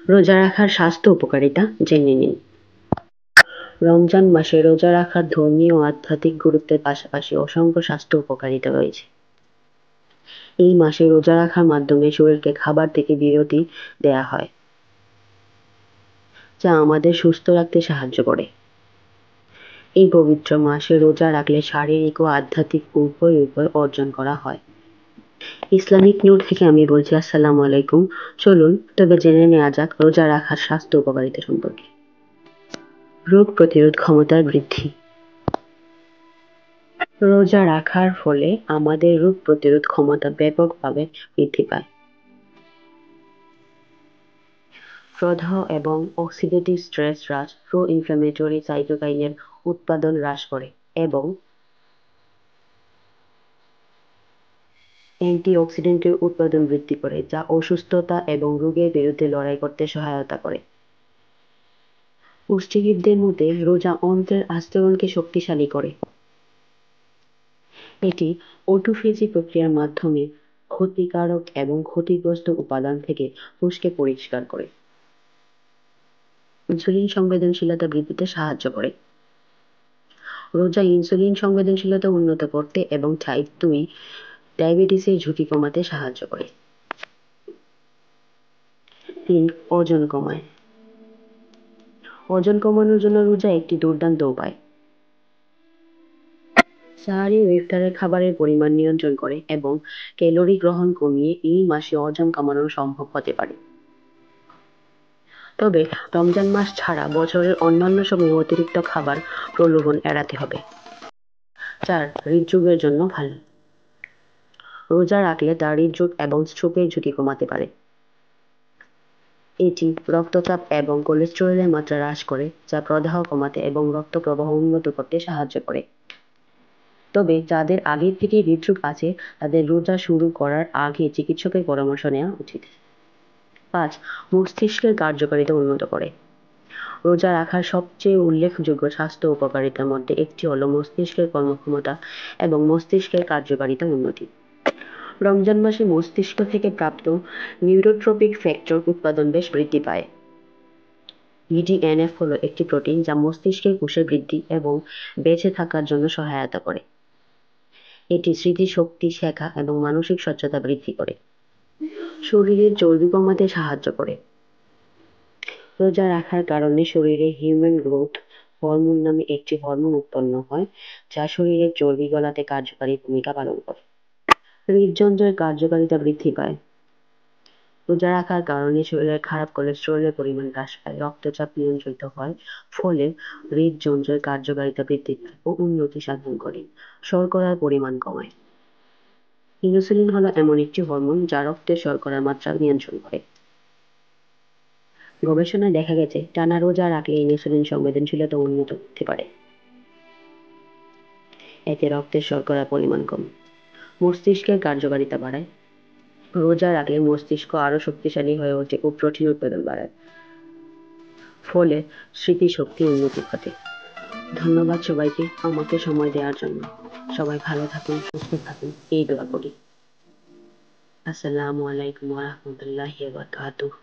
রোজা রাখার স্বাস্থ্য উপকারিতা জেনে নিন। রমজান মাসে রোজা রাখার ধর্মীয় ও আধ্যাত্মিক গুরুত্বের পাশাপাশি অসংখ্য স্বাস্থ্য উপকারিতা রয়েছে। এই মাসে রোজা রাখার মাধ্যমে শরীরকে খাবার থেকে বিরতি দেয়া হয়, যা আমাদের সুস্থ রাখতে সাহায্য করে। এই পবিত্র মাসে রোজা রাখলে শারীরিক ও আধ্যাত্মিক উভয় অর্জন করা হয়। ইসলামিক নিউজ থেকে আমি বলছি, আসসালামু আলাইকুম। চলুন তবে জেনে নেওয়া যাক রোজা রাখার স্বাস্থ্য উপকারিতা সম্পর্কে। রোগ প্রতিরোধ ক্ষমতার বৃদ্ধি। রোজা রাখার ফলে আমাদের রোগ প্রতিরোধ ক্ষমতা ব্যাপকভাবে বৃদ্ধি পায়। প্রদাহ এবং অক্সিডেটিভ স্ট্রেস হ্রাস, প্রো ইনফ্ল্যামেটরি সাইটোকাইনের উৎপাদন হ্রাস করে এবং অ্যান্টিঅক্সিডেন্টের উৎপাদন বৃদ্ধি করে, যা অসুস্থতা এবং রোগের বিরুদ্ধে লড়াই করতে সহায়তা করে। পুষ্টিবিদদের মতে রোজা অন্ত্রের আস্তরণকে শক্তিশালী করে। এটি অটোফেজি প্রক্রিয়ার মাধ্যমে ক্ষতিকারক এবং ক্ষতিগ্রস্ত উপাদান থেকে কোষকে পরিষ্কার করে। ইনসুলিন সংবেদনশীলতা বৃদ্ধিতে সাহায্য করে। রোজা ইনসুলিন সংবেদনশীলতা উন্নত করতে এবং টাইপ 2 ডায়াবেটিসের ঝুঁকি কমাতে সাহায্য করে। 3. ওজন কমায়। ওজন কমানোর জন্য রোজা একটি দুর্দান্ত উপায়। সাহারি ও ইফতারের খাবারের পরিমাণ নিয়ন্ত্রণ করে এবং ক্যালোরি গ্রহণ কমিয়ে এই মাসে ওজন কমানো সম্ভব হতে পারে। তবে রমজান মাস ছাড়া বছরের অন্যান্য সময়ে অতিরিক্ত খাবার প্রলোভন এড়াতে হবে। 4. হৃদরোগের জন্য ভালো। রোজা রাখলে তা হৃদরোগ এবং স্ট্রোকের ঝুঁকি কমাতে পারে। এটি রক্তচাপ এবং কোলেস্টেরলের মাত্রা হ্রাস করে, যা প্রদাহ কমাতে এবং রক্ত প্রবাহ উন্নত করতে সাহায্য করে। তবে যাদের আগে থেকে হৃদরোগ আছে তাদের রোজা শুরু করার আগে চিকিৎসকের পরামর্শ নেওয়া উচিত। 5. মস্তিষ্কের কার্যকারিতা উন্নত করে। রোজা রাখার সবচেয়ে উল্লেখযোগ্য স্বাস্থ্য উপকারিতার মধ্যে একটি হল মস্তিষ্কের কর্মক্ষমতা এবং মস্তিষ্কের কার্যকারিতা উন্নতি। রমজান মাসে মস্তিষ্ক থেকে প্রাপ্ত নিউরোট্রপিক ফ্যাক্টর উৎপাদন বেশ বৃদ্ধি পায়। BDNF হলো একটি প্রোটিন যা মস্তিষ্কের কোষের বৃদ্ধি এবং বেঁচে থাকার জন্য সহায়তা করে। এটি স্মৃতিশক্তি, শেখা এবং মানসিক সচেতনতা বৃদ্ধি করে। শরীরের চর্বি কমাতে সাহায্য করে। রোজা রাখার কারণে শরীরে হিউম্যান গ্রোথ হরমোন নামে একটি হরমোন উৎপন্ন হয়, যা শরীরের চর্বি গলাতে কার্যকারী ভূমিকা পালন করে। হৃদযন্ত্রের কার্যকারিতা বৃদ্ধি পায়। রোজা রাখার কারণে শরীরের খারাপ কোলেস্টেরলের পরিমাণ হ্রাস পায়, রক্তচাপ নিয়ন্ত্রিত হয়, ফলে হৃদযন্ত্রের কার্যকারিতা বৃদ্ধি পায় ও উন্নতি সাধন করে। শর্করার পরিমাণ কমায়। ইনসুলিন হলো এমন একটি হরমোন যা রক্তের শর্করার মাত্রা নিয়ন্ত্রণ করে। গবেষণায় দেখা গেছে টানা রোজা রাখলে ইনসুলিন সংবেদনশীলতা উন্নত হতে পারে। এতে রক্তের শর্করার পরিমাণ কমে। মস্তিষ্কের কার্যকারিতা বাড়ায়। রোজা রাখলে মস্তিষ্ক আরো শক্তিশালী হয়ে ওঠে ও প্রোটিন উৎপাদন বাড়ায়, ফলে স্মৃতিশক্তি উন্নতি ঘটে। ধন্যবাদ সবাইকে আমাকে সময় দেওয়ার জন্য। সবাই ভালো থাকুন, সুস্থ থাকুন, এই দোয়া করি। আসসালামু আলাইকুম ওয়া রাহমাতুল্লাহি ওয়া বারাকাতুহু।